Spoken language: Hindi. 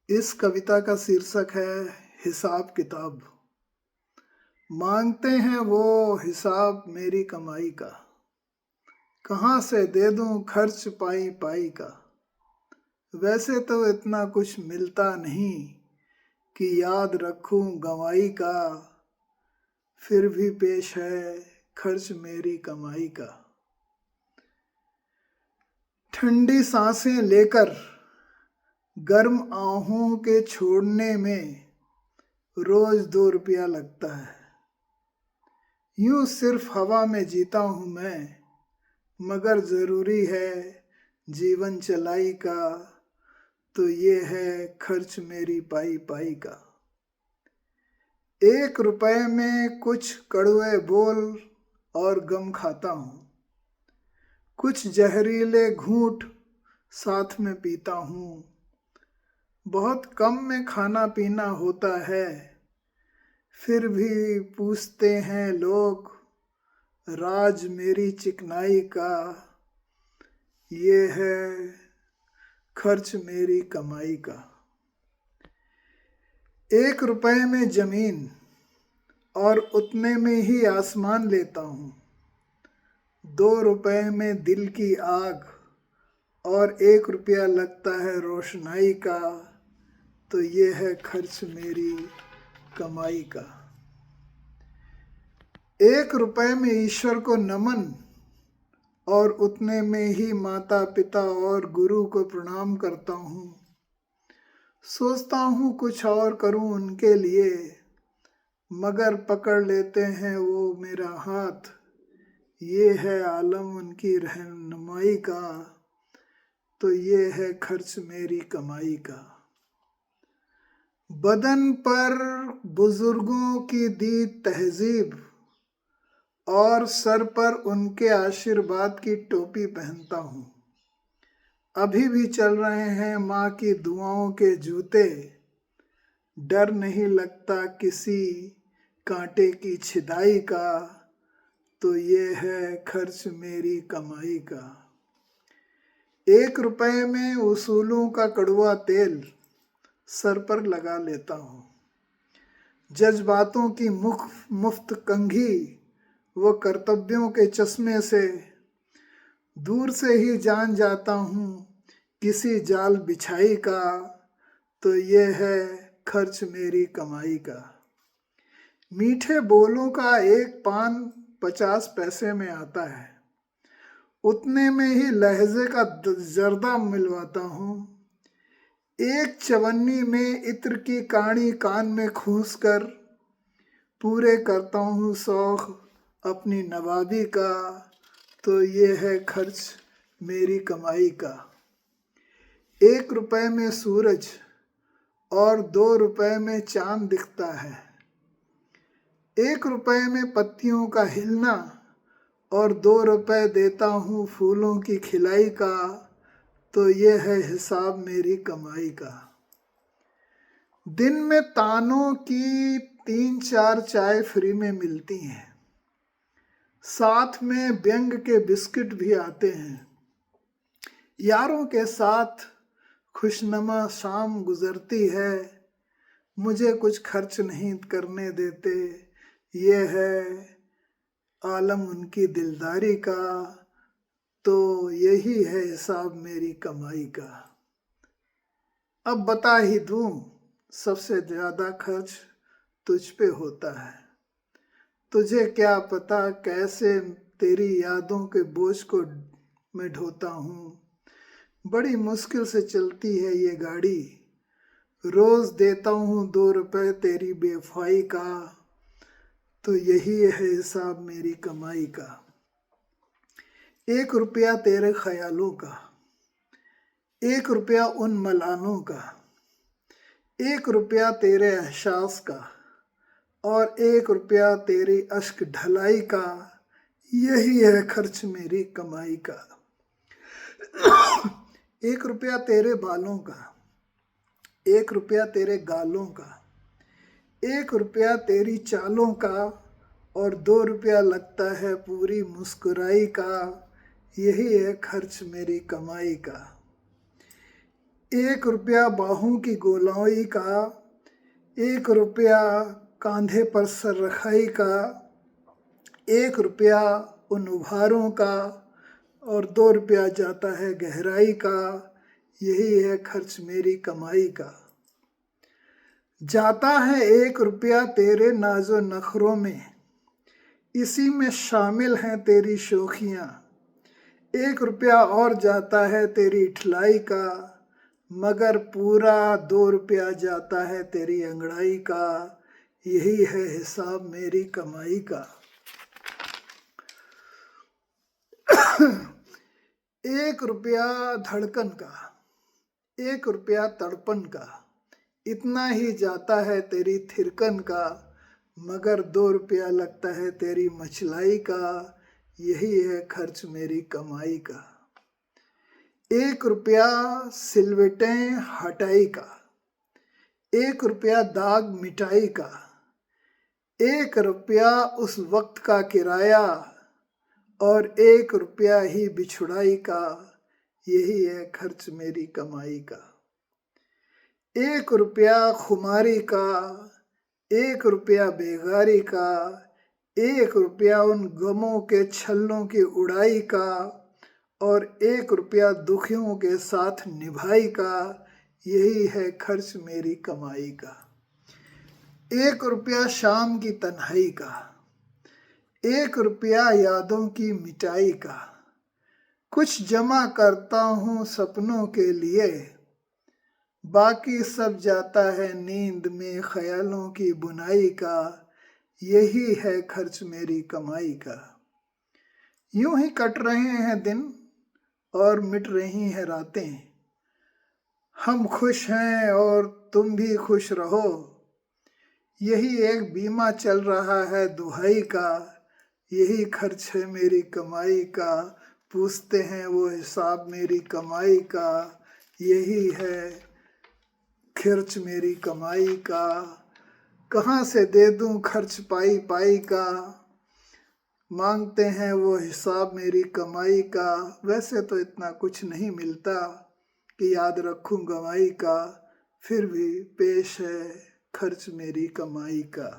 इस कविता का शीर्षक है हिसाब किताब। मांगते हैं वो हिसाब मेरी कमाई का, कहाँ से दे दूं खर्च पाई पाई का। वैसे तो इतना कुछ मिलता नहीं कि याद रखूं गंवाई का, फिर भी पेश है खर्च मेरी कमाई का। ठंडी सांसें लेकर गर्म आहों के छोड़ने में रोज 2 रुपया लगता है। यूं सिर्फ हवा में जीता हूं मैं, मगर जरूरी है जीवन चलाई का, तो ये है खर्च मेरी पाई पाई का। 1 रुपए में कुछ कड़वे बोल और गम खाता हूं, कुछ जहरीले घूंट साथ में पीता हूं। बहुत कम में खाना पीना होता है, फिर भी पूछते हैं लोग राज मेरी चिकनाई का, ये है खर्च मेरी कमाई का। 1 रुपए में जमीन और उतने में ही आसमान लेता हूँ। 2 रुपए में दिल की आग और 1 रुपया लगता है रोशनाई का, तो ये है खर्च मेरी कमाई का। 1 रुपए में ईश्वर को नमन और उतने में ही माता पिता और गुरु को प्रणाम करता हूँ। सोचता हूँ कुछ और करूँ उनके लिए, मगर पकड़ लेते हैं वो मेरा हाथ, ये है आलम उनकी रहनुमाई का, तो ये है खर्च मेरी कमाई का। बदन पर बुजुर्गों की दी तहजीब और सर पर उनके आशीर्वाद की टोपी पहनता हूँ। अभी भी चल रहे हैं माँ की दुआओं के जूते, डर नहीं लगता किसी कांटे की छिदाई का, तो ये है खर्च मेरी कमाई का। 1 रुपए में उसूलों का कड़वा तेल सर पर लगा लेता हूँ। जज्बातों की मुफ्त कंघी वो कर्तव्यों के चश्मे से दूर से ही जान जाता हूँ किसी जाल बिछाई का, तो ये है खर्च मेरी कमाई का। मीठे बोलों का एक पान 50 पैसे में आता है, उतने में ही लहजे का जर्दा मिलवाता हूँ। एक चवन्नी में इत्र की काणी कान में खूंस कर पूरे करता हूँ शौक अपनी नवाबी का, तो ये है खर्च मेरी कमाई का। 1 रुपए में सूरज और 2 रुपए में चांद दिखता है। 1 रुपए में पत्तियों का हिलना और 2 रुपए देता हूँ फूलों की खिलाई का, तो ये है हिसाब मेरी कमाई का। दिन में तानों की 3-4 चाय फ्री में मिलती हैं, साथ में व्यंग के बिस्किट भी आते हैं। यारों के साथ खुशनुमा शाम गुजरती है, मुझे कुछ खर्च नहीं करने देते, ये है आलम उनकी दिलदारी का, तो यही है हिसाब मेरी कमाई का। अब बता ही दूं, सबसे ज्यादा खर्च तुझ पे होता है। तुझे क्या पता कैसे तेरी यादों के बोझ को मैं ढोता हूँ। बड़ी मुश्किल से चलती है ये गाड़ी, रोज देता हूँ 2 रुपए तेरी बेवफाई का, तो यही है हिसाब मेरी कमाई का। 1 रुपया तेरे ख्यालों का, 1 रुपया उन मलानों का, 1 रुपया तेरे एहसास का और 1 रुपया तेरी अश्क ढलाई का, यही है खर्च मेरी कमाई का। 1 रुपया तेरे बालों का, 1 रुपया तेरे गालों का, 1 रुपया तेरी चालों का और 2 रुपया लगता है पूरी मुस्कुराई का, यही है खर्च मेरी कमाई का। 1 रुपया बाहों की गोलाई का, 1 रुपया कांधे पर सर रखाई का, 1 रुपया उन उभारों का, और 2 रुपया जाता है गहराई का। यही है खर्च मेरी कमाई का। जाता है 1 रुपया तेरे नाजो नखरों में, इसी में शामिल हैं तेरी शोखियाँ। 1 रुपया और जाता है तेरी ठिलाई का, मगर पूरा 2 रुपया जाता है तेरी अंगड़ाई का। यही है हिसाब मेरी कमाई का। 1 रुपया धड़कन का, 1 रुपया तड़पन का, इतना ही जाता है तेरी थिरकन का, मगर 2 रुपया लगता है तेरी मचलाई का। यही है खर्च मेरी कमाई का। 1 रुपया सिलवटें हटाई का, 1 रुपया दाग मिटाई का, 1 रुपया उस वक्त का किराया, और 1 रुपया ही बिछुड़ाई का। यही है खर्च मेरी कमाई का। 1 रुपया खुमारी का, 1 रुपया बेगारी का, 1 रुपया उन गमों के छल्लों की उड़ाई का, और 1 रुपया दुखियों के साथ निभाई का। यही है खर्च मेरी कमाई का। 1 रुपया शाम की तन्हाई का, 1 रुपया यादों की मिटाई का, कुछ जमा करता हूँ सपनों के लिए, बाकी सब जाता है नींद में ख्यालों की बुनाई का। यही है खर्च मेरी कमाई का। यूं ही कट रहे हैं दिन और मिट रही हैं रातें, हम खुश हैं और तुम भी खुश रहो। यही एक बीमा चल रहा है दुहाई का। यही खर्च है मेरी कमाई का। पूछते हैं वो हिसाब मेरी कमाई का। यही है खर्च मेरी कमाई का। कहाँ से दे दूं खर्च पाई पाई का, मांगते हैं वो हिसाब मेरी कमाई का। वैसे तो इतना कुछ नहीं मिलता कि याद रखूं गवाई का, फिर भी पेश है खर्च मेरी कमाई का।